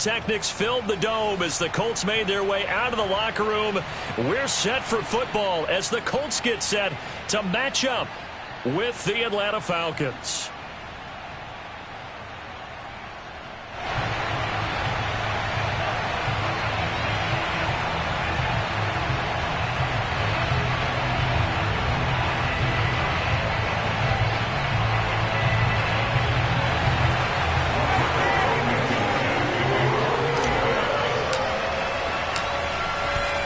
pyrotechnics filled the dome as the Colts made their way out of the locker room. We're set for football as the Colts get set to match up with the Atlanta Falcons.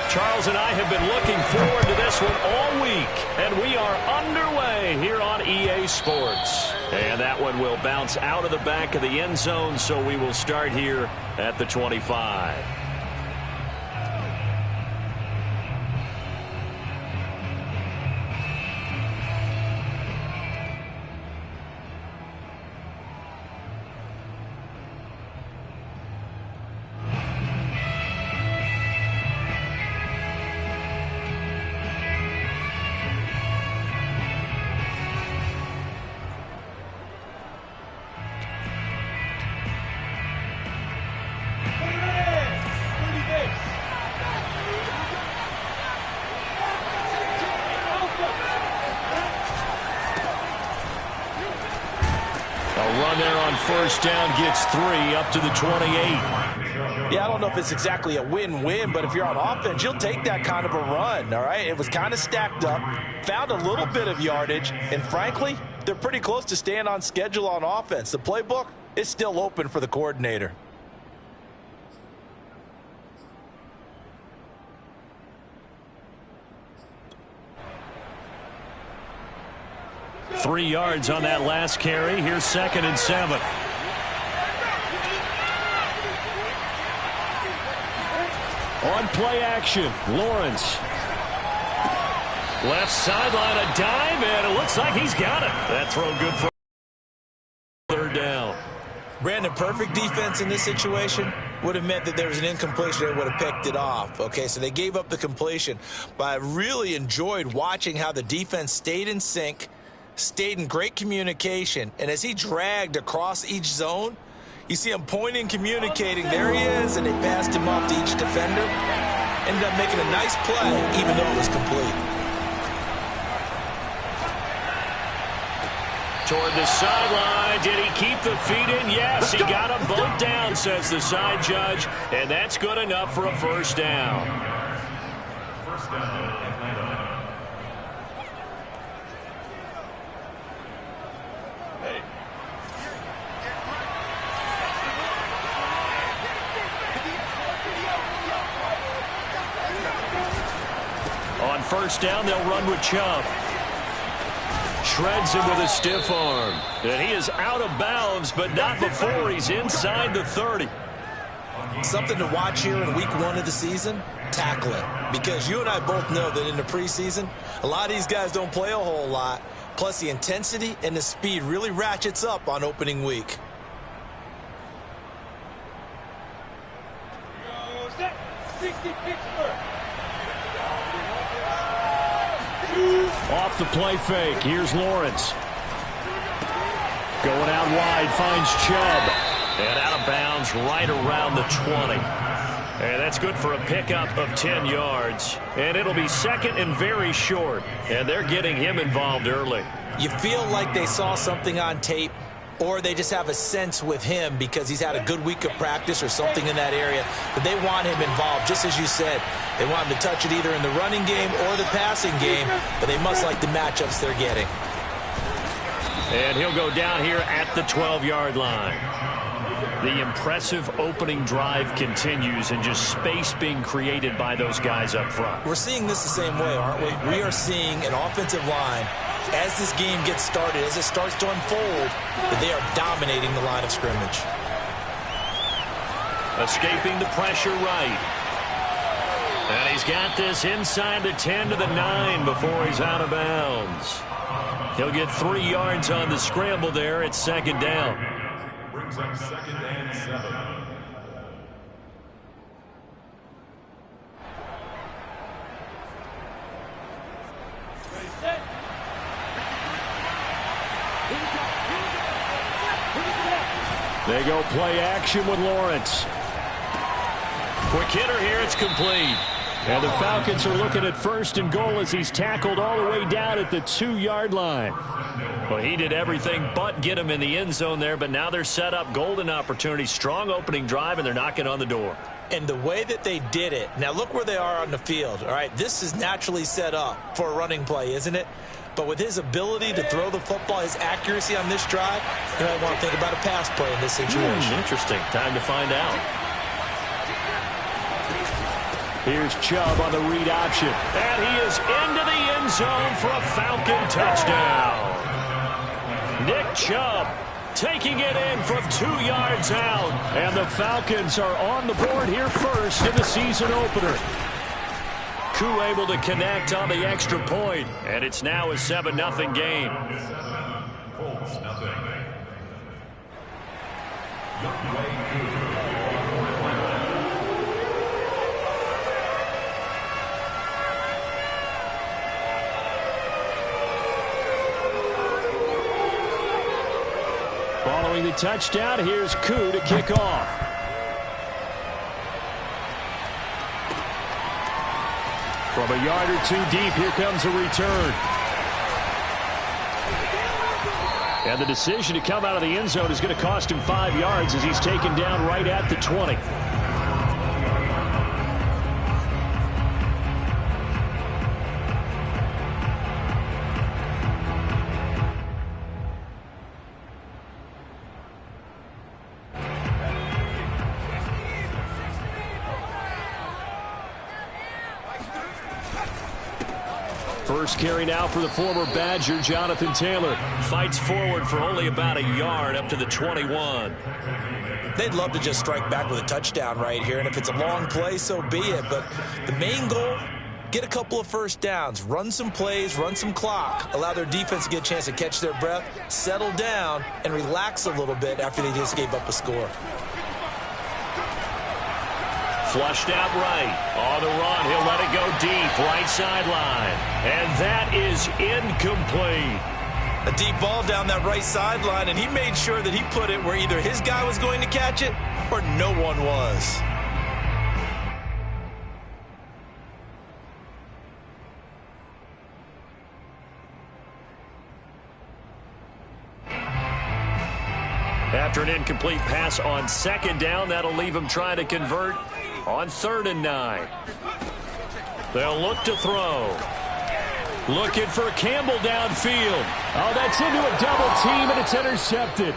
Charles and I have been looking forward to this one all week, and we are underway here on EA Sports. And that one will bounce out of the back of the end zone, so we will start here at the 25. Run there on first down gets 3 up to the 28. Yeah, I don't know if it's exactly a win-win, but if you're on offense, you'll take that kind of a run, all right? It was kind of stacked up, found a little bit of yardage, and frankly, they're pretty close to staying on schedule on offense. The playbook is still open for the coordinator. Three yards on that last carry. Here's 2nd and 7. On play action, Lawrence. Left sideline, a dive, and it looks like he's got it. That throw good for 3rd down. Brandon, perfect defense in this situation would have meant that there was an incompletion. They would have picked it off. Okay, so they gave up the completion. But I really enjoyed watching how the defense stayed in sync, stayed in great communication, and as he dragged across each zone, you see him pointing, communicating. There he is, and they passed him off to each defender. Ended up making a nice play, even though it was complete. Toward the sideline. Did he keep the feet in? Yes, he got them both down, says the side judge, and that's good enough for a first down. First down, Atlanta. On first down, they'll run with Chubb. Shreds him with a stiff arm. And he is out of bounds, but not before he's inside the 30. Something to watch here in week 1 of the season, tackling. Because you and I both know that in the preseason, a lot of these guys don't play a whole lot. Plus, the intensity and the speed really ratchets up on opening week. Off the play fake. Here's Lawrence. Going out wide, finds Chubb. And out of bounds right around the 20. And that's good for a pickup of 10 yards. And it'll be 2nd and very short. And they're getting him involved early. You feel like they saw something on tape, or they just have a sense with him because he's had a good week of practice or something in that area, but they want him involved. Just as you said, they want him to touch it either in the running game or the passing game, but they must like the matchups they're getting. And he'll go down here at the 12-yard line. The impressive opening drive continues, and just space being created by those guys up front. We're seeing this the same way, aren't we? We are seeing an offensive line, as this game gets started, as it starts to unfold, that they are dominating the line of scrimmage. Escaping the pressure right. And he's got this inside the 10 to the 9 before he's out of bounds. He'll get 3 yards on the scramble there at 2nd down. Brings up 2nd and 7. They go play action with Lawrence. Quick hitter here. It's complete. And the Falcons are looking at 1st and goal as he's tackled all the way down at the 2-yard line. Well, he did everything but get him in the end zone there, but now they're set up. Golden opportunity, strong opening drive, and they're knocking on the door. And the way that they did it, now look where they are on the field. All right, this is naturally set up for a running play, isn't it? But with his ability to throw the football, his accuracy on this drive, you might want to think about a pass play in this situation. Interesting. Time to find out. Here's Chubb on the read option. And he is into the end zone for a Falcon touchdown. Nick Chubb taking it in from 2 yards out. And the Falcons are on the board here first in the season opener. Koo able to connect on the extra point, and it's now a 7-0 game. Following the touchdown, here's Koo to kick off. From a yard or 2 deep, here comes a return. And the decision to come out of the end zone is going to cost him 5 yards as he's taken down right at the 20. First carry now for the former Badger, Jonathan Taylor. Fights forward for only about a yard up to the 21. They'd love to just strike back with a touchdown right here, and if it's a long play, so be it. But the main goal, get a couple of first downs, run some plays, run some clock, allow their defense to get a chance to catch their breath, settle down, and relax a little bit after they just gave up a score. Flushed out right. On the run, he'll let it go deep, right sideline. And that is incomplete. A deep ball down that right sideline, and he made sure that he put it where either his guy was going to catch it or no one was. After an incomplete pass on 2nd down, that'll leave him trying to convert on 3rd and 9. They'll look to throw. Looking for Campbell downfield. Oh, that's into a double team, and it's intercepted.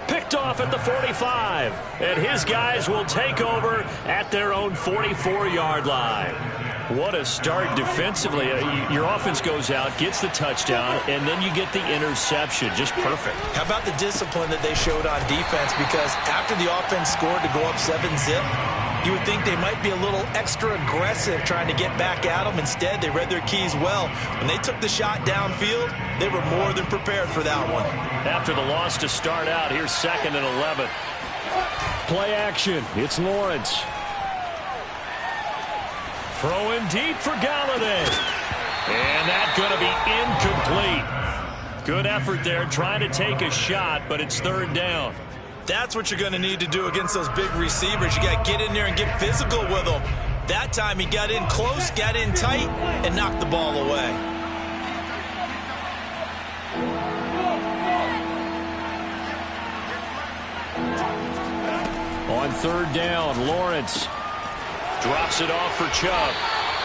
Picked off at the 45. And his guys will take over at their own 44-yard line. What a start defensively. Your offense goes out, gets the touchdown, and then you get the interception. Just perfect. How about the discipline that they showed on defense? Because after the offense scored to go up 7-zip, you would think they might be a little extra aggressive trying to get back at them. Instead, they read their keys well. When they took the shot downfield, they were more than prepared for that one. After the loss to start out, here's 2nd and 11. Play action. It's Lawrence. Throwing deep for Galladay. And that's going to be incomplete. Good effort there trying to take a shot, but it's 3rd down. That's what you're going to need to do against those big receivers. You got to get in there and get physical with them. That time he got in close, got in tight, and knocked the ball away. On 3rd down, Lawrence drops it off for Chubb.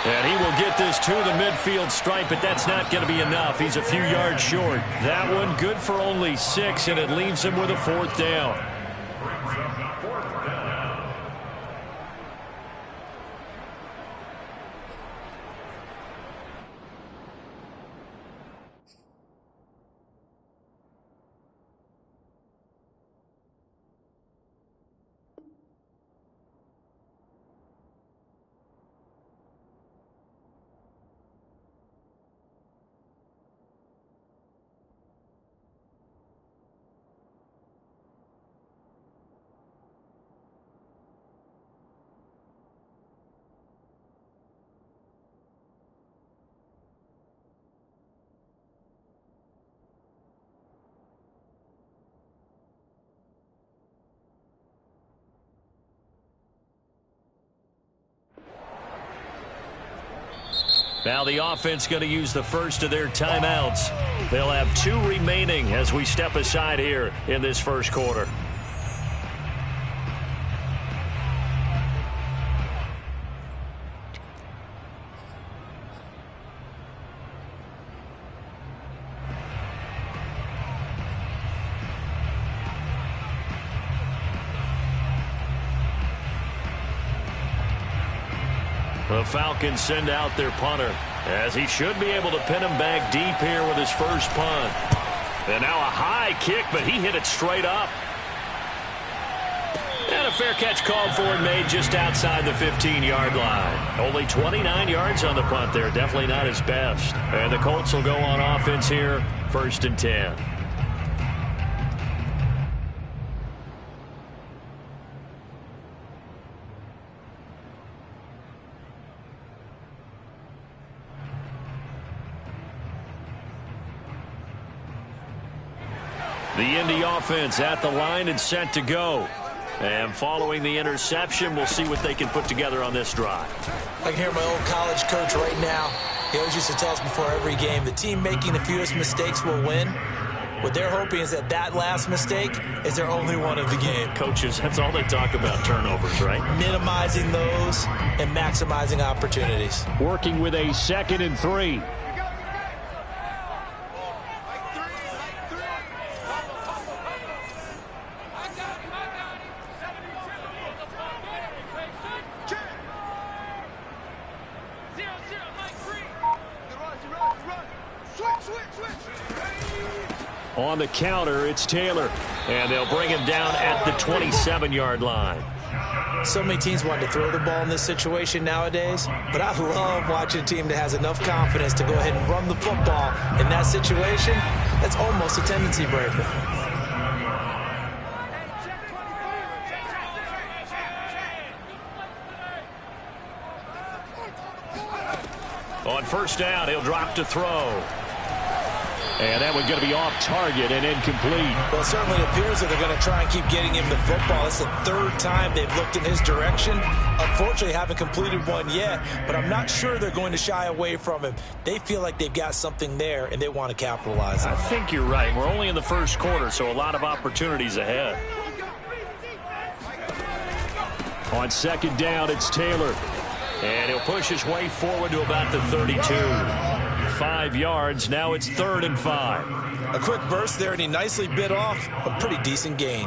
And he will get this to the midfield stripe, but that's not going to be enough. He's a few yards short. That one good for only 6, and it leaves him with a 4th down. Now the offense going to use the first of their timeouts. They'll have 2 remaining as we step aside here in this first quarter. The Falcons send out their punter, as he should be able to pin him back deep here with his first punt. And now a high kick, but he hit it straight up. And a fair catch called for and made just outside the 15-yard line. Only 29 yards on the punt there. Definitely not his best. And the Colts will go on offense here, 1st and 10. The Indy offense at the line and set to go. And following the interception, we'll see what they can put together on this drive. I can hear my old college coach right now. He always used to tell us before every game, the team making the fewest mistakes will win. What they're hoping is that that last mistake is their only one of the game. Coaches, that's all they talk about, turnovers, right? Minimizing those and maximizing opportunities. Working with a 2nd and 3. On the counter, it's Taylor. And they'll bring him down at the 27-yard line. So many teams want to throw the ball in this situation nowadays, but I love watching a team that has enough confidence to go ahead and run the football in that situation. That's almost a tendency breaker. On 1st down, he'll drop to throw. And that one's going to be off target and incomplete. Well, it certainly appears that they're going to try and keep getting him the football. It's the 3rd time they've looked in his direction. Unfortunately, haven't completed one yet, but I'm not sure they're going to shy away from him. They feel like they've got something there, and they want to capitalize on it. I think you're right. We're only in the first quarter, so a lot of opportunities ahead. On 2nd down, it's Taylor. And he'll push his way forward to about the 32. 5 yards. Now it's 3rd and 5. A quick burst there, and he nicely bit off a pretty decent gain.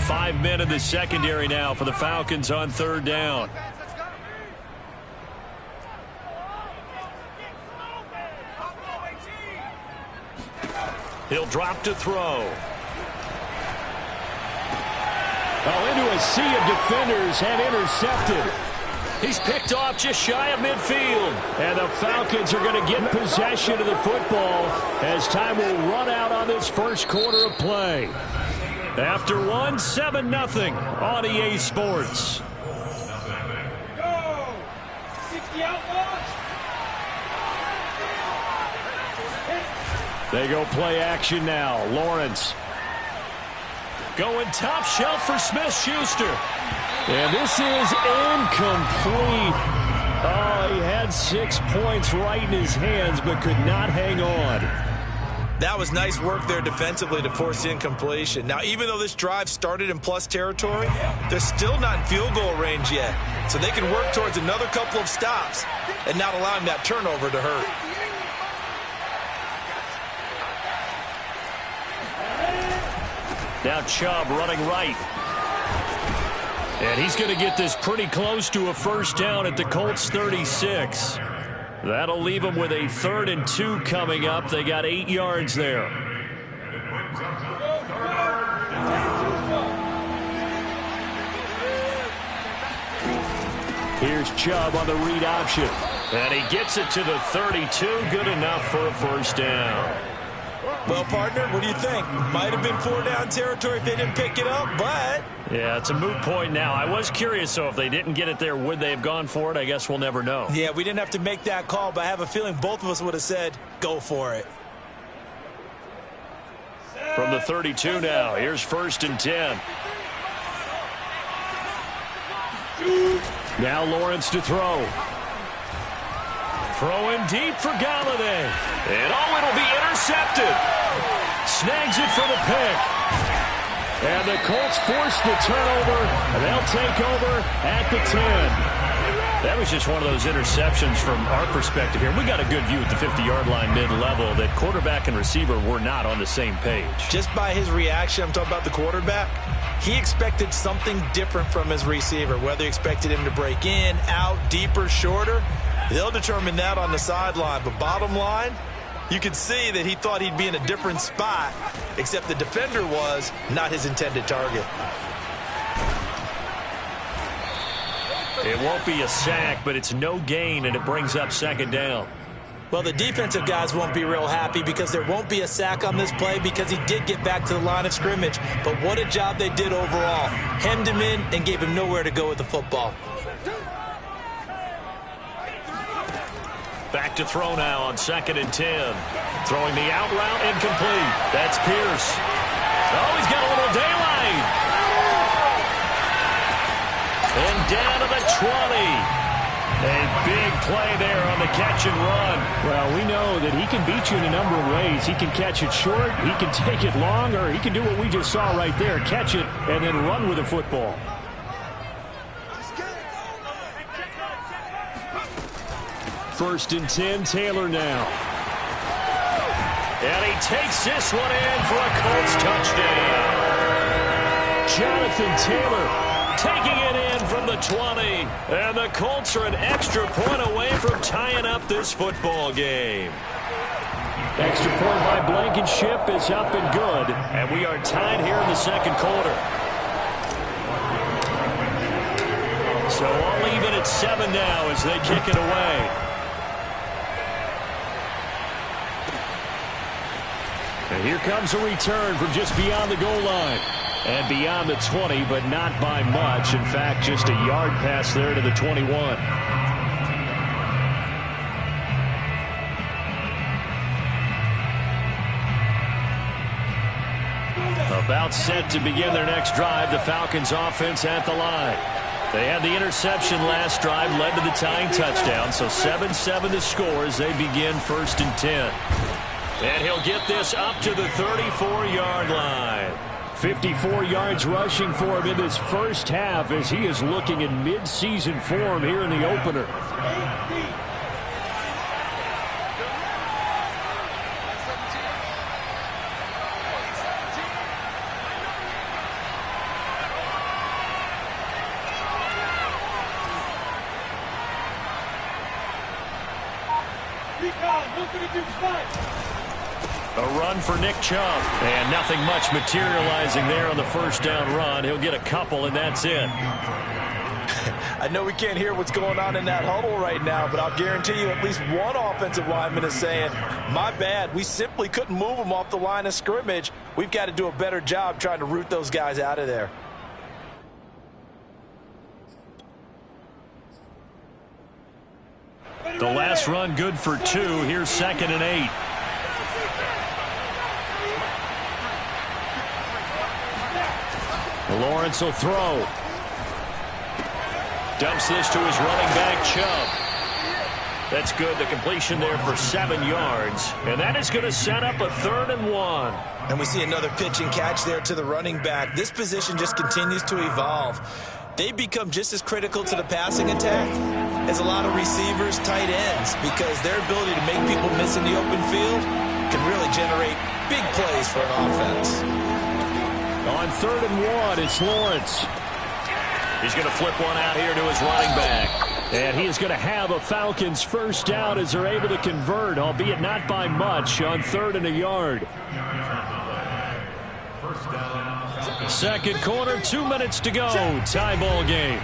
Five men in the secondary now for the Falcons on 3rd down. He'll drop to throw. Oh, into a sea of defenders and intercepted. He's picked off just shy of midfield. And the Falcons are going to get possession of the football as time will run out on this first quarter of play. After 7-0 on EA Sports. They go play action now. Lawrence going top shelf for Smith-Schuster. And this is incomplete. Oh, he had 6 points right in his hands but could not hang on. That was nice work there defensively to force incompletion. Now, even though this drive started in plus territory, they're still not in field goal range yet. So they can work towards another couple of stops and not allowing that turnover to hurt. Now Chubb running right. And he's going to get this pretty close to a 1st down at the Colts 36. That'll leave them with a 3rd and 2 coming up. They got 8 yards there. Here's Chubb on the read option. And he gets it to the 32. Good enough for a 1st down. Well, partner, what do you think? Might have been 4-down territory if they didn't pick it up, but... Yeah, it's a moot point now. I was curious, so if they didn't get it there, would they have gone for it? I guess we'll never know. Yeah, we didn't have to make that call, but I have a feeling both of us would have said, go for it. From the 32 now, here's 1st and 10. Now Lawrence to throw. Throwing deep for Galladay. And it'll be intercepted. Snags it for the pick. And the Colts force the turnover, and they'll take over at the 10. That was just one of those interceptions from our perspective here. We got a good view at the 50-yard line mid-level that quarterback and receiver were not on the same page. Just by his reaction, I'm talking about the quarterback, he expected something different from his receiver, whether he expected him to break in, out, deeper, shorter. They'll determine that on the sideline. But bottom line, you could see that he thought he'd be in a different spot, except the defender was not his intended target. It won't be a sack, but it's no gain, and it brings up 2nd down. Well, the defensive guys won't be real happy because there won't be a sack on this play because he did get back to the line of scrimmage. But what a job they did overall. Hemmed him in and gave him nowhere to go with the football. Back to throw now on 2nd and 10. Throwing the out route incomplete. That's Pierce. Oh, he's got a little daylight. And down to the 20. A big play there on the catch and run. Well, we know that he can beat you in a number of ways. He can catch it short, he can take it long, or he can do what we just saw right there, catch it and then run with the football. First and 10, Taylor now. And he takes this one in for a Colts touchdown. Jonathan Taylor taking it in from the 20. And the Colts are an extra point away from tying up this football game. Extra point by Blankenship is up and good. And we are tied here in the 2nd quarter. So all even at 7 now as they kick it away. And here comes a return from just beyond the goal line. And beyond the 20, but not by much. In fact, just a yard pass there to the 21. About set to begin their next drive, the Falcons offense at the line. They had the interception last drive, led to the tying touchdown, so 7-7 to score as they begin 1st and 10. And he'll get this up to the 34-yard line. 54 yards rushing for him in this first half as he is looking in mid-season form here in the opener. A run for Nick Chubb. And nothing much materializing there on the first down run. He'll get a couple, and that's it. I know we can't hear what's going on in that huddle right now, but I'll guarantee you at least one offensive lineman is saying, my bad, we simply couldn't move them off the line of scrimmage. We've got to do a better job trying to root those guys out of there. The last run good for 2. Here's 2nd and 8. Lawrence will throw. Dumps this to his running back, Chubb. That's good. The completion there for 7 yards. And that is going to set up a 3rd and 1. And we see another pitch and catch there to the running back. This position just continues to evolve. They become just as critical to the passing attack as a lot of receivers, tight ends, because their ability to make people miss in the open field can really generate big plays for an offense. On 3rd and 1, it's Lawrence. He's going to flip one out here to his running back. And he is going to have a Falcons first down as they're able to convert, albeit not by much, on 3rd and a yard. 2nd quarter, 2 minutes to go. Tie ball game.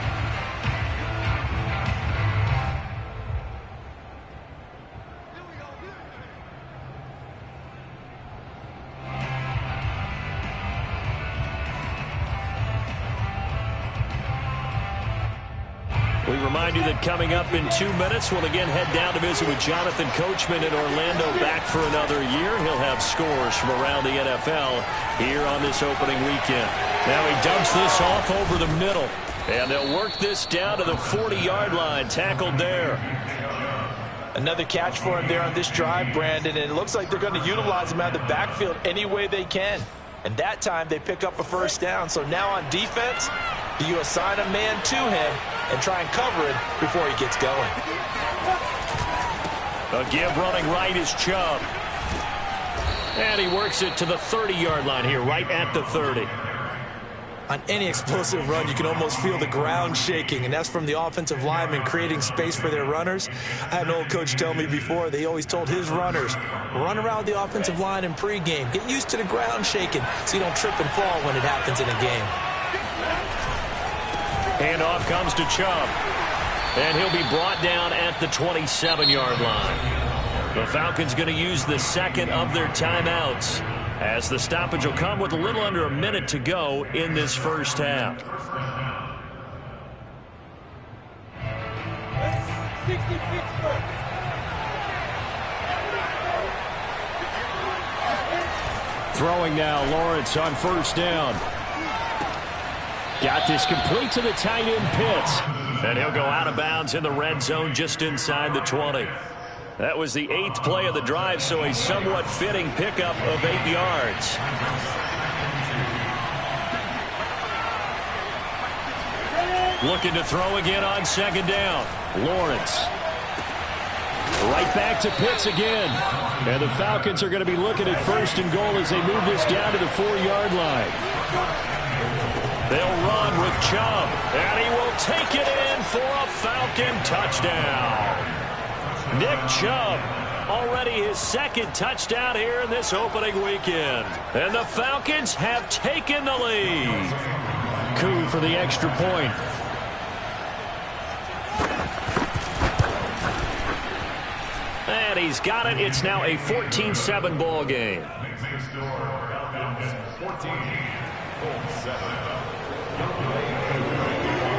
We remind you that coming up in 2 minutes, we'll again head down to visit with Jonathan Coachman in Orlando, back for another year. He'll have scores from around the NFL here on this opening weekend. Now he dumps this off over the middle, and they'll work this down to the 40-yard line. Tackled there. Another catch for him there on this drive, Brandon, and it looks like they're going to utilize him out of the backfield any way they can. And that time they pick up a first down. So now on defense, do you assign a man to him and try and cover it before he gets going? A give running right is Chubb. And he works it to the 30-yard line here, right at the 30. On any explosive run, you can almost feel the ground shaking, and that's from the offensive linemen creating space for their runners. I had an old coach tell me before, they always told his runners, run around the offensive line in pregame. Get used to the ground shaking so you don't trip and fall when it happens in a game. Handoff comes to Chubb, and he'll be brought down at the 27-yard line. The Falcons going to use the second of their timeouts, as the stoppage will come with a little under a minute to go in this first half. Throwing now, Lawrence on first down. Got this complete to the tight end, Pitts. And he'll go out of bounds in the red zone just inside the 20. That was the 8th play of the drive, so a somewhat fitting pickup of 8 yards. Looking to throw again on second down. Lawrence. Right back to Pitts again. And the Falcons are going to be looking at first and goal as they move this down to the 4-yard line. They'll run with Chubb, and he will take it in for a Falcon touchdown. Nick Chubb, already his second touchdown here in this opening weekend. And the Falcons have taken the lead. Koo for the extra point. And he's got it. It's now a 14-7 ball game.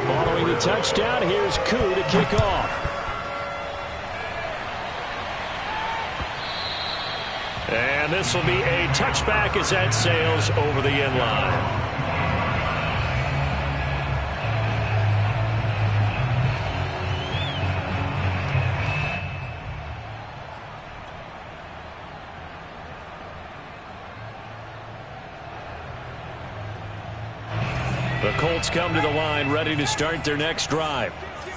Following the touchdown, here's Koo to kick off. And this will be a touchback as that sails over the end line. The Colts come to the line ready to start their next drive.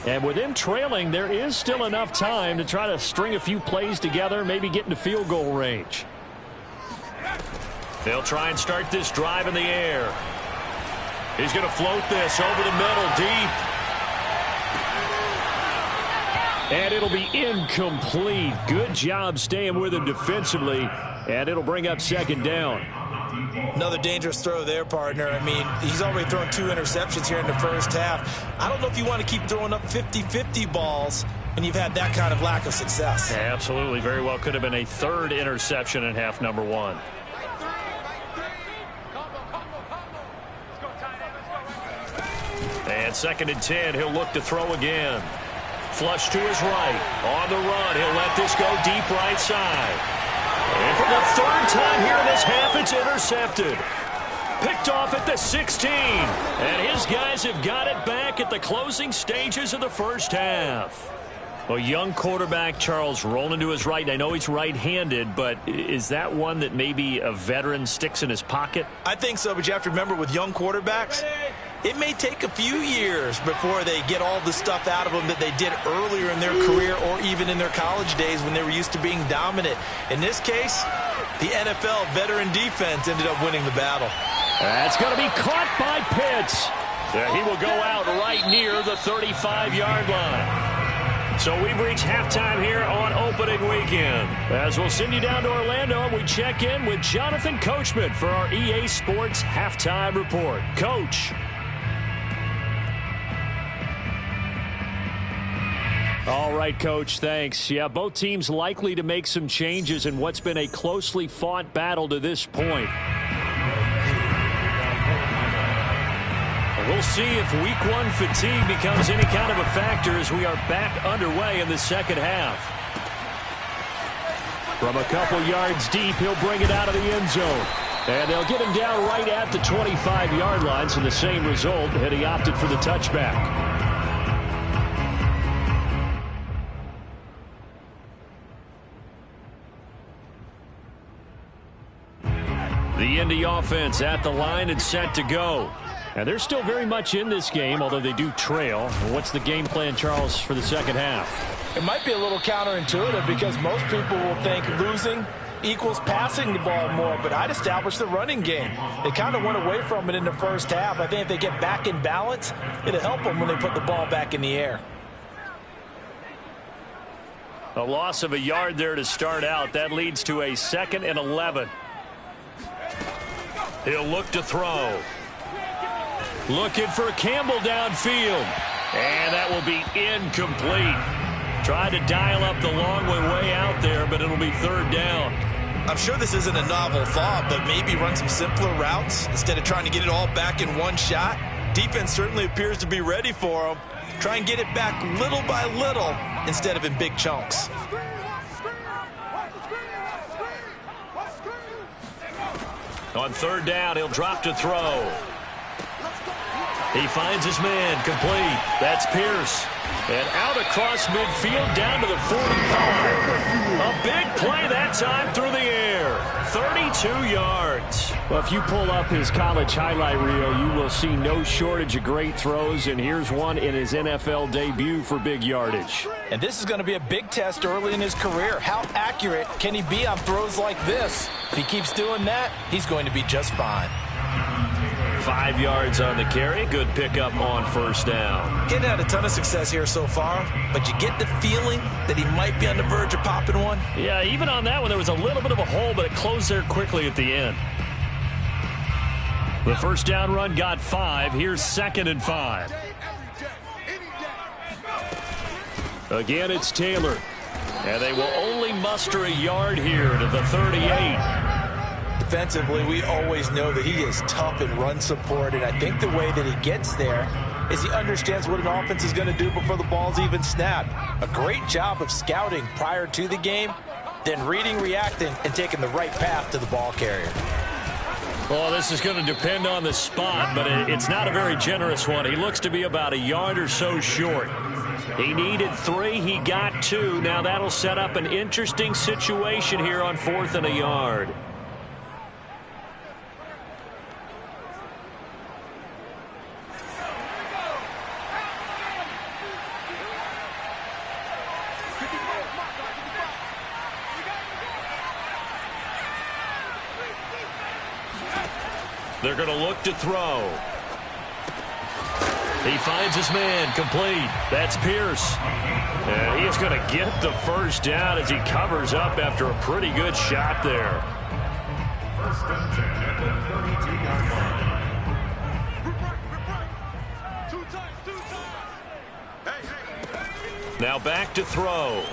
And with them trailing, there is still enough time to try to string a few plays together, maybe get into field goal range. They'll try and start this drive in the air. He's going to float this over the middle, deep. And it'll be incomplete. Good job staying with him defensively, and it'll bring up second down. Another dangerous throw there, partner. I mean, he's already thrown 2 interceptions here in the first half. I don't know if you want to keep throwing up 50-50 balls when you've had that kind of lack of success. Yeah, absolutely. Very well could have been a 3rd interception in half number 1. And 2nd and 10, he'll look to throw again. Flush to his right. On the run, he'll let this go deep right side. And for the 3rd time here in this half, it's intercepted. Picked off at the 16. And his guys have got it back at the closing stages of the first half. Well, young quarterback Charles rolling to his right. I know he's right-handed, but is that one that maybe a veteran sticks in his pocket? I think so, but you have to remember with young quarterbacks, it may take a few years before they get all the stuff out of them that they did earlier in their career or even in their college days when they were used to being dominant. In this case, the NFL veteran defense ended up winning the battle. That's going to be caught by Pitts. Yeah, he will go out right near the 35-yard line. So we've reached halftime here on opening weekend. As we'll send you down to Orlando, and we check in with Jonathan Coachman for our EA Sports Halftime Report. Coach. All right, Coach, thanks. Yeah, both teams likely to make some changes in what's been a closely fought battle to this point. We'll see if week one fatigue becomes any kind of a factor as we are back underway in the second half. From a couple yards deep, he'll bring it out of the end zone. And they'll get him down right at the 25-yard line, so the same result, and he opted for the touchback. The Indy offense at the line and set to go. And they're still very much in this game, although they do trail. What's the game plan, Charles, for the second half? It might be a little counterintuitive because most people will think losing equals passing the ball more, but I'd establish the running game. They kind of went away from it in the first half. I think if they get back in balance, it'll help them when they put the ball back in the air. A loss of a yard there to start out. That leads to a 2nd and 11. He'll look to throw. Looking for Campbell downfield. And that will be incomplete. Tried to dial up the long way out there, but it'll be 3rd down. I'm sure this isn't a novel thought, but maybe run some simpler routes instead of trying to get it all back in one shot. Defense certainly appears to be ready for them. Try and get it back little by little instead of in big chunks. On 3rd down, he'll drop to throw. He finds his man, complete. That's Pierce. And out across midfield, down to the 45. A big play that time through the air. 32 yards. Well, if you pull up his college highlight reel, you will see no shortage of great throws, and here's one in his NFL debut for big yardage. And this is going to be a big test early in his career. How accurate can he be on throws like this? If he keeps doing that, he's going to be just fine. 5 yards on the carry. Good pickup on 1st down. Getting had a ton of success here so far, but you get the feeling that he might be on the verge of popping one. Yeah, even on that one, there was a little bit of a hole, but it closed there quickly at the end. The 1st down run got 5. Here's 2nd and 5. Again, it's Taylor. And they will only muster a yard here to the 38. Defensively, we always know that he is tough in run support, and I think the way that he gets there is he understands what an offense is going to do before the ball's even snapped. A great job of scouting prior to the game, then reading, reacting, and taking the right path to the ball carrier. Well, this is going to depend on the spot, but it's not a very generous one. He looks to be about a yard or so short. He needed 3. He got 2. Now that'll set up an interesting situation here on 4th and a yard. They're going to look to throw. He finds his man, complete. That's Pierce. And he is going to get the 1st down as he covers up after a pretty good shot there. 1st and 10 at the 32-yard line. Now back to throw.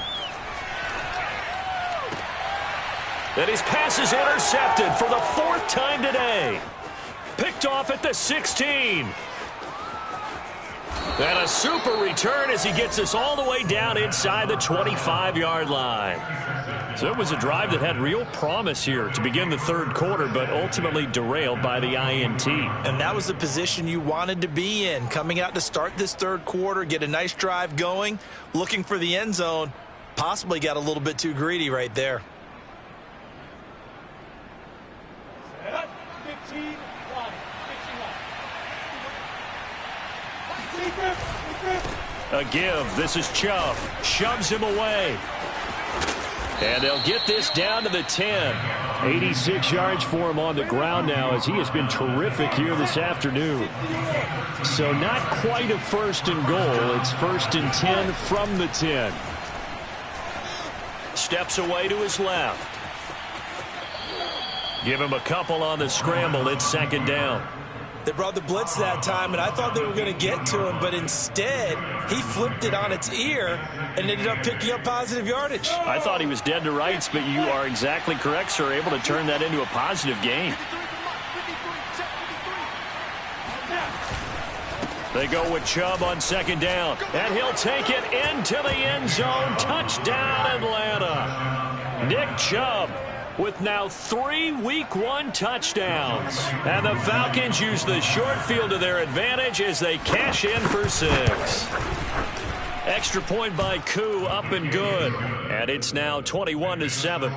And his pass is intercepted for the 4th time today. Picked off at the 16. And a super return as he gets us all the way down inside the 25-yard line. So it was a drive that had real promise here to begin the 3rd quarter, but ultimately derailed by the INT. And that was the position you wanted to be in, coming out to start this 3rd quarter, get a nice drive going, looking for the end zone. Possibly got a little bit too greedy right there. A give. This is Chubb. Shoves him away. And they'll get this down to the 10. 86 yards for him on the ground now as he has been terrific here this afternoon. So not quite a 1st and goal. It's 1st and 10 from the 10. Steps away to his left. Give him a couple on the scramble. It's 2nd down. They brought the blitz that time, and I thought they were going to get to him, but instead, he flipped it on its ear and ended up picking up positive yardage. I thought he was dead to rights, but you are exactly correct, sir, able to turn that into a positive gain. They go with Chubb on second down, and he'll take it into the end zone. Touchdown, Atlanta. Nick Chubb with now 3 Week 1 touchdowns. And the Falcons use the short field to their advantage as they cash in for 6. Extra point by Koo, up and good. And it's now 21-7.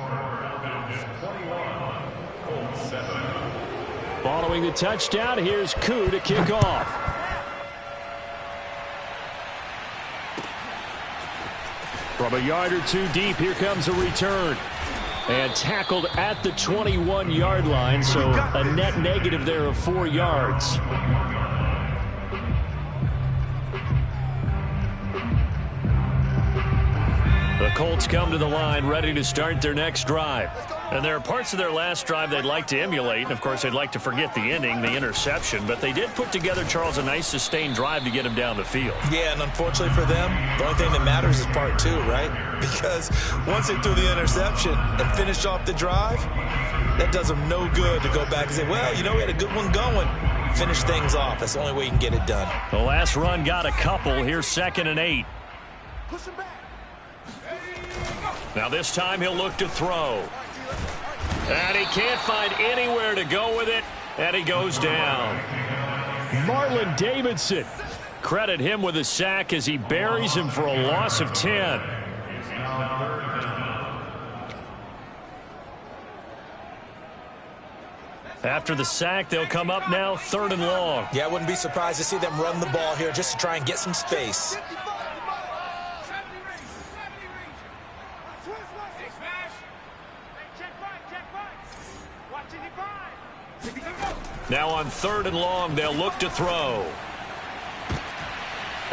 Following the touchdown, here's Koo to kick off. From a yard or two deep, here comes a return. And tackled at the 21-yard line, so a net negative there of 4 yards. The Colts come to the line ready to start their next drive. And there are parts of their last drive they'd like to emulate. And, of course, they'd like to forget the ending, the interception. But they did put together, Charles, a nice sustained drive to get him down the field. Yeah, and unfortunately for them, the only thing that matters is part 2, right? Because once they threw the interception and finished off the drive, that does them no good to go back and say, well, you know, we had a good one going. Finish things off. That's the only way you can get it done. The last run got a couple. Here's 2nd and 8. Push him back. Now this time he'll look to throw. And he can't find anywhere to go with it, and he goes down. Marlon Davidson. Credit him with a sack as he buries him for a loss of 10. After the sack, they'll come up now 3rd and long. Yeah, I wouldn't be surprised to see them run the ball here just to try and get some space. Now on 3rd and long, they'll look to throw.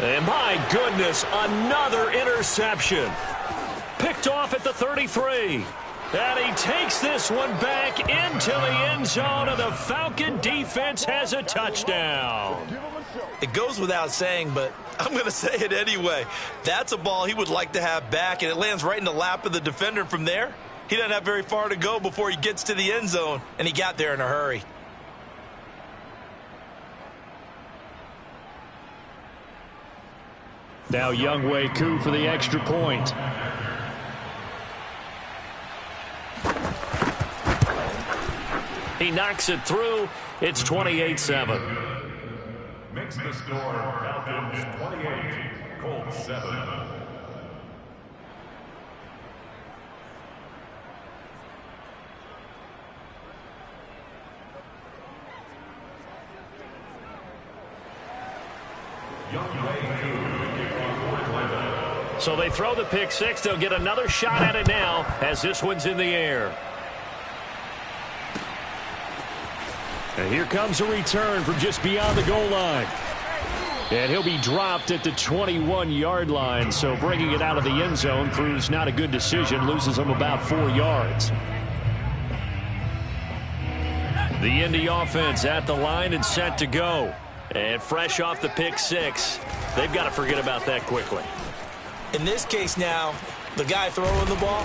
And my goodness, another interception. Picked off at the 33. And he takes this one back into the end zone, and the Falcon defense has a touchdown. It goes without saying, but I'm going to say it anyway. That's a ball he would like to have back, and it lands right in the lap of the defender from there. He doesn't have very far to go before he gets to the end zone, and he got there in a hurry. Now Younghoe Koo for the extra point. He knocks it through. It's 28-7. Makes the score Falcons 28, Colts 7. So they throw the pick 6. They'll get another shot at it now as this one's in the air. And here comes a return from just beyond the goal line. And he'll be dropped at the 21-yard line, so bringing it out of the end zone proves not a good decision, loses him about 4 yards. The Indy offense at the line and set to go. And fresh off the pick 6, they've got to forget about that quickly. In this case now, the guy throwing the ball,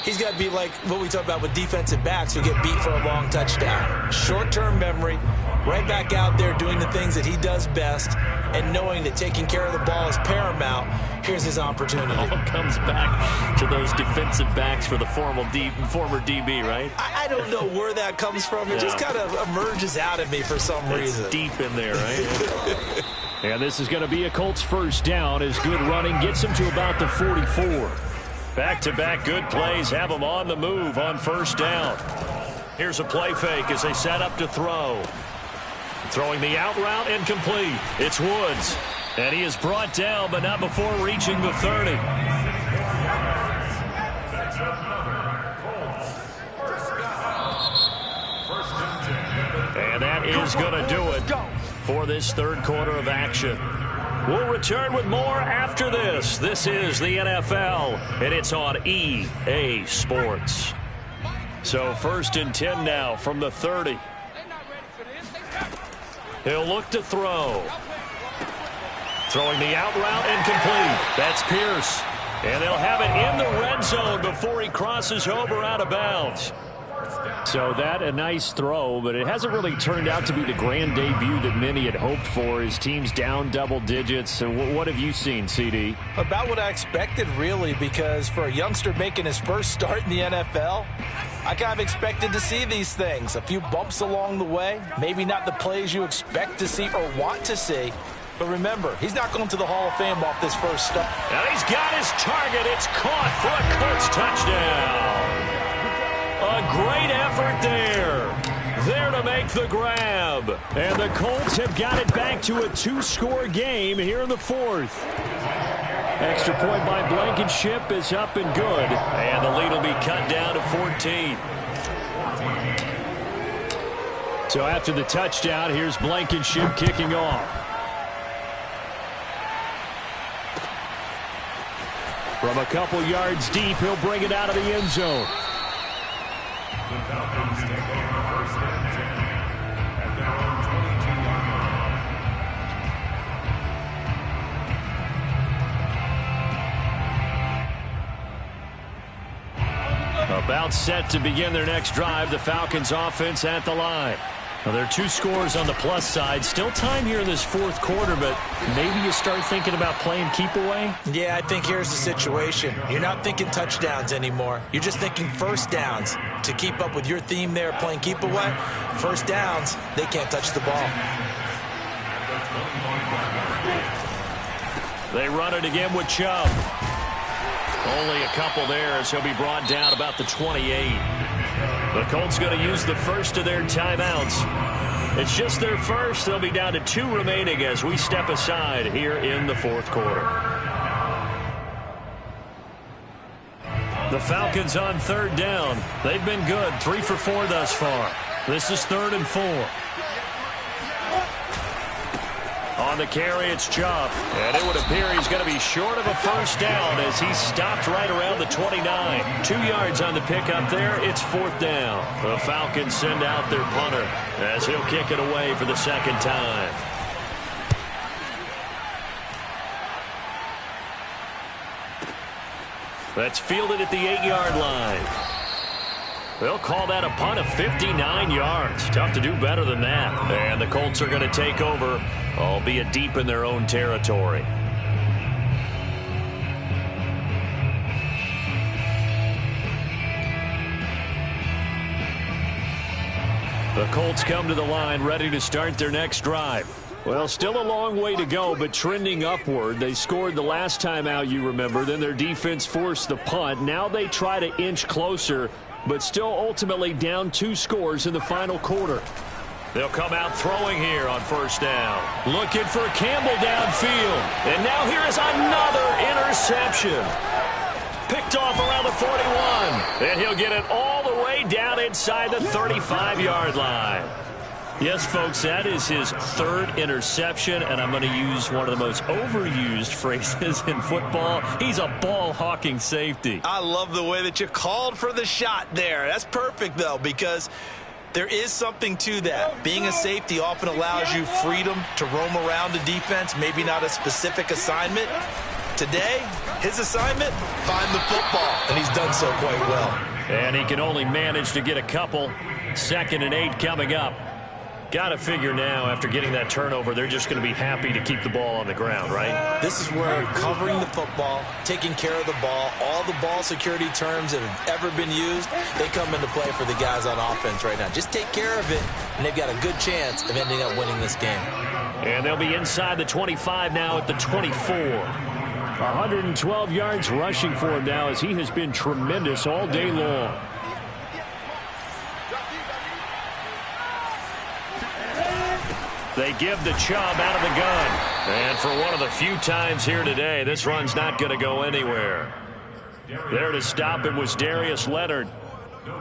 he's got to be like what we talk about with defensive backs who get beat for a long touchdown. Short-term memory, right back out there doing the things that he does best, and knowing that taking care of the ball is paramount. Here's his opportunity. All comes back to those defensive backs for the former DB, right? I don't know where that comes from. It just kind of emerges out of me for some reason. It's deep in there, right? And this is going to be a Colts first down as good running gets him to about the 44. Back-to-back good plays have them on the move on first down. Here's a play fake as they set up to throw. Throwing the out route incomplete. It's Woods. And he is brought down, but not before reaching the 30. And that is going to do it for this third quarter of action. We'll return with more after this. This is the NFL, and it's on EA Sports. So 1st and 10 now from the 30. He'll look to throw. Throwing the out route incomplete. That's Pierce. And they'll have it in the red zone before he crosses over out of bounds. So that a nice throw, but it hasn't really turned out to be the grand debut that many had hoped for. His team's down double digits. So what have you seen, CD? About what I expected, really, because for a youngster making his first start in the NFL, I kind of expected to see these things. A few bumps along the way, maybe not the plays you expect to see or want to see. But remember, he's not going to the Hall of Fame off this first start. And he's got his target. It's caught for a Colts touchdown. A great effort there. There to make the grab. And the Colts have got it back to a 2-score game here in the fourth. Extra point by Blankenship is up and good. And the lead will be cut down to 14. So after the touchdown, here's Blankenship kicking off. From a couple yards deep, he'll bring it out of the end zone. The Falcons take over first and 10 at their own 22-yard line. About set to begin their next drive, the Falcons offense at the line. Now, there are 2 scores on the plus side. Still time here in this fourth quarter, but maybe you start thinking about playing keep away? Yeah, I think here's the situation. You're not thinking touchdowns anymore. You're just thinking first downs. To keep up with your theme there, playing keep away, first downs, they can't touch the ball. They run it again with Chubb. Only a couple there as he'll be brought down about the 28. The Colts going to use the first of their timeouts. It's just their first. They'll be down to 2 remaining as we step aside here in the fourth quarter. The Falcons on third down. They've been good. 3 for 4 thus far. This is 3rd and 4. On the carry, it's Chubb. And it would appear he's going to be short of a first down as he stopped right around the 29. 2 yards on the pickup there. It's 4th down. The Falcons send out their punter as he'll kick it away for the second time. That's fielded at the 8-yard line. They'll call that a punt of 59 yards. Tough to do better than that. And the Colts are going to take over, albeit deep in their own territory. The Colts come to the line ready to start their next drive. Well, still a long way to go, but trending upward. They scored the last time out, you remember. Then their defense forced the punt. Now they try to inch closer, but still ultimately down 2 scores in the final quarter. They'll come out throwing here on first down. Looking for Campbell downfield. And now here is another interception. Picked off around the 41. And he'll get it all the way down inside the 35-yard line. Yes, folks, that is his 3rd interception, and I'm going to use one of the most overused phrases in football. He's a ball-hawking safety. I love the way that you called for the shot there. That's perfect, though, because there is something to that. Being a safety often allows you freedom to roam around a defense, maybe not a specific assignment. Today, his assignment, find the football, and he's done so quite well. And he can only manage to get a couple. 2nd and 8 coming up. Got to figure now, after getting that turnover, they're just going to be happy to keep the ball on the ground, right? This is where covering the football, taking care of the ball, all the ball security terms that have ever been used, they come into play for the guys on offense right now. Just take care of it, and they've got a good chance of ending up winning this game. And they'll be inside the 25 now at the 24. 112 yards rushing for him now as he has been tremendous all day long. They give the Chubb out of the gun. And for one of the few times here today, this run's not going to go anywhere. There to stop him was Darius Leonard.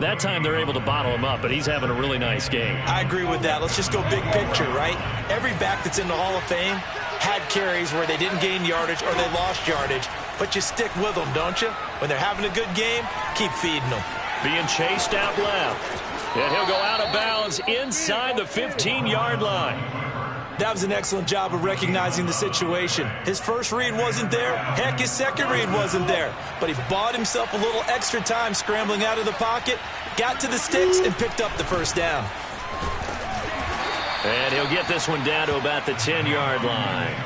That time they're able to bottle him up, but he's having a really nice game. I agree with that. Let's just go big picture, right? Every back that's in the Hall of Fame had carries where they didn't gain yardage or they lost yardage, but you stick with them, don't you? When they're having a good game, keep feeding them. Being chased out left. And he'll go out of bounds inside the 15-yard line. That was an excellent job of recognizing the situation. His first read wasn't there. Heck, his second read wasn't there. But he bought himself a little extra time scrambling out of the pocket, got to the sticks, and picked up the first down. And he'll get this one down to about the 10-yard line.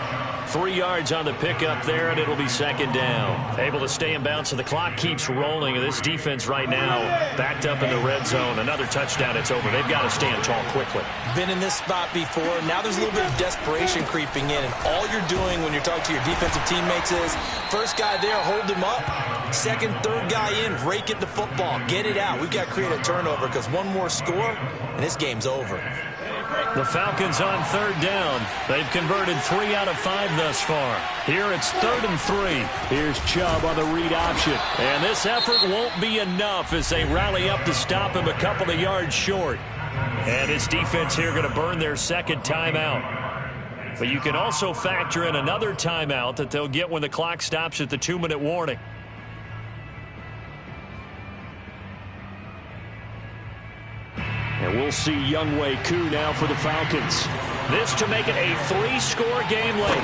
3 yards on the pickup there, and it'll be second down. Able to stay in bounds, so the clock keeps rolling. This defense right now backed up in the red zone. Another touchdown, it's over. They've got to stand tall quickly. Been in this spot before. Now there's a little bit of desperation creeping in, and all you're doing when you're talking to your defensive teammates is first guy there, hold him up. Second, third guy in, rake at the football. Get it out. We've got to create a turnover because one more score, and this game's over. The Falcons on third down. They've converted 3 out of 5 thus far. Here it's 3rd and 3. Here's Chubb on the read option. And this effort won't be enough as they rally up to stop him a couple of yards short. And this defense here going to burn their second timeout. But you can also factor in another timeout that they'll get when the clock stops at the 2-minute warning. And we'll see Younghoe Koo now for the Falcons. This to make it a 3-score game late.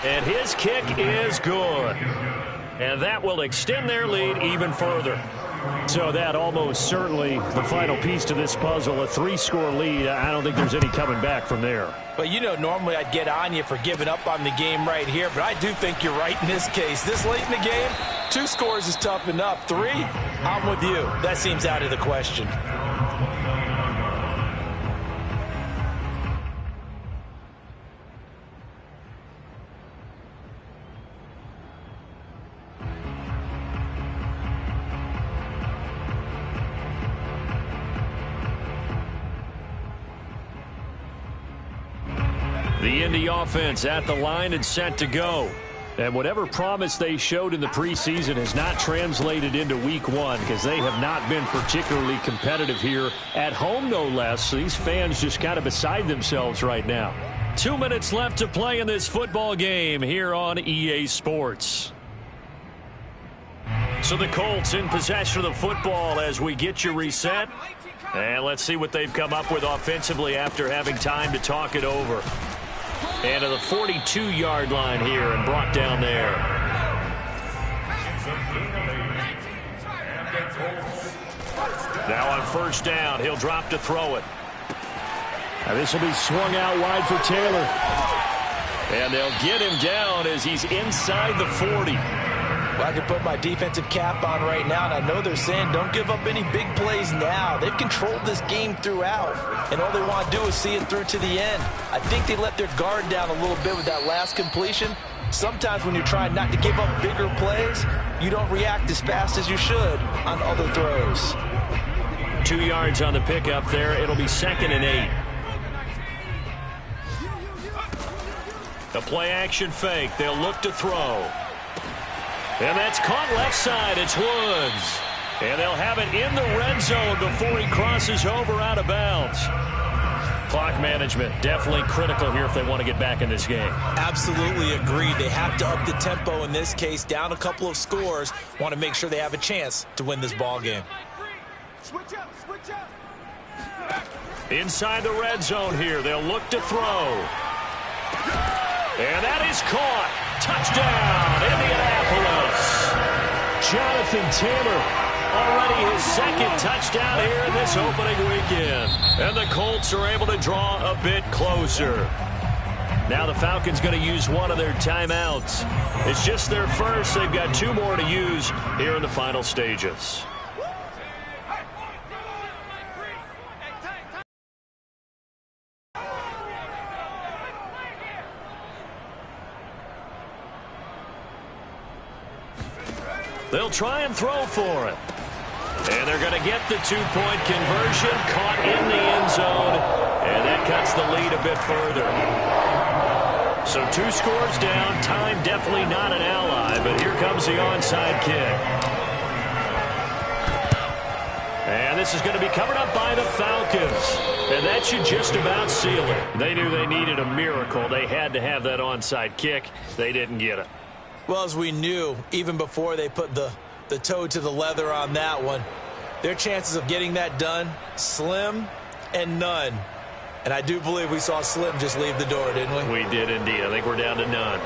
And his kick is good. And that will extend their lead even further. So that almost certainly the final piece to this puzzle, a 3-score lead. I don't think there's any coming back from there. But you know, normally I'd get on you for giving up on the game right here, but I do think you're right in this case. This late in the game, 2 scores is tough enough. 3, I'm with you. That seems out of the question. The Indy offense at the line and set to go. And whatever promise they showed in the preseason has not translated into week 1 because they have not been particularly competitive here at home, no less. These fans just kind of beside themselves right now. 2 minutes left to play in this football game here on EA Sports. So the Colts in possession of the football as we get you reset. And let's see what they've come up with offensively after having time to talk it over. And to the 42-yard line here and brought down there. Now on first down, he'll drop to throw it. Now this will be swung out wide for Taylor. And they'll get him down as he's inside the 40. Well, I can put my defensive cap on right now, and I know they're saying don't give up any big plays now. They've controlled this game throughout, and all they want to do is see it through to the end. I think they let their guard down a little bit with that last completion. Sometimes when you're trying not to give up bigger plays, you don't react as fast as you should on other throws. 2 yards on the pickup there. It'll be 2nd and 8. The play action fake. They'll look to throw. And that's caught left side. It's Woods. And they'll have it in the red zone before he crosses over out of bounds. Clock management definitely critical here if they want to get back in this game. Absolutely agreed. They have to up the tempo in this case, down a couple of scores. Want to make sure they have a chance to win this ball game. Switch up, switch up. Inside the red zone here. They'll look to throw. And that is caught. Touchdown, Indianapolis. Jonathan Taylor. Already his 2nd touchdown here in this opening weekend. And the Colts are able to draw a bit closer. Now the Falcons going to use one of their timeouts. It's just their first. They've got 2 more to use here in the final stages. They'll try and throw for it. And they're going to get the 2-point conversion. Caught in the end zone. And that cuts the lead a bit further. So 2 scores down. Time definitely not an ally. But here comes the onside kick. And this is going to be covered up by the Falcons. And that should just about seal it. They knew they needed a miracle. They had to have that onside kick. They didn't get it. Well, as we knew, even before they put the toe to the leather on that one, their chances of getting that done, slim and none. And I do believe we saw Slim just leave the door, didn't we? We did indeed. I think we're down to none.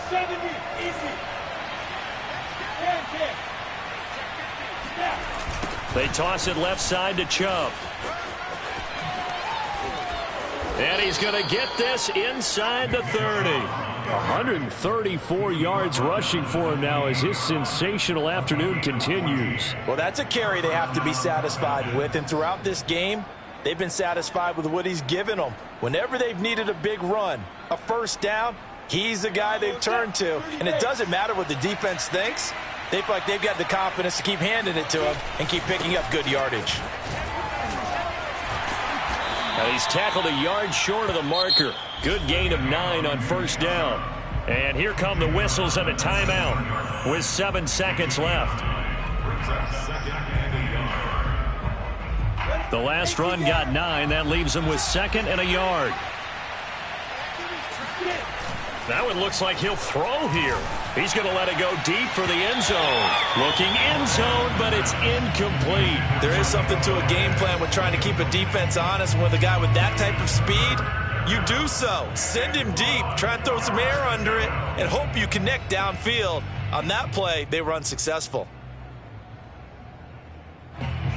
70, easy. 10. They toss it left side to Chubb. And he's going to get this inside the 30. 134 yards rushing for him now as his sensational afternoon continues. Well, that's a carry they have to be satisfied with. And throughout this game, they've been satisfied with what he's given them. Whenever they've needed a big run, a first down, he's the guy they've turned to. And it doesn't matter what the defense thinks. They feel like they've got the confidence to keep handing it to him and keep picking up good yardage. Now he's tackled a yard short of the marker. Good gain of 9 on first down. And here come the whistles and a timeout with 7 seconds left. The last run got 9. That leaves him with 2nd and a yard. Now it looks like he'll throw here. He's going to let it go deep for the end zone. Looking end zone, but it's incomplete. There is something to a game plan with trying to keep a defense honest. With a guy with that type of speed, you do so. Send him deep. Try and throw some air under it and hope you connect downfield. On that play, they were unsuccessful.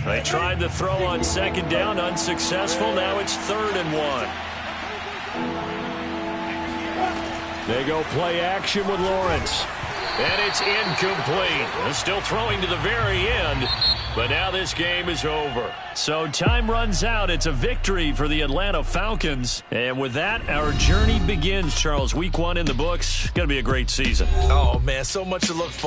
They tried to throw on 2nd down, unsuccessful. Now it's 3rd and 1. They go play action with Lawrence. And it's incomplete. They're still throwing to the very end, but now this game is over. So time runs out. It's a victory for the Atlanta Falcons. And with that, our journey begins, Charles. Week 1 in the books. Going to be a great season. Oh, man, so much to look forward to.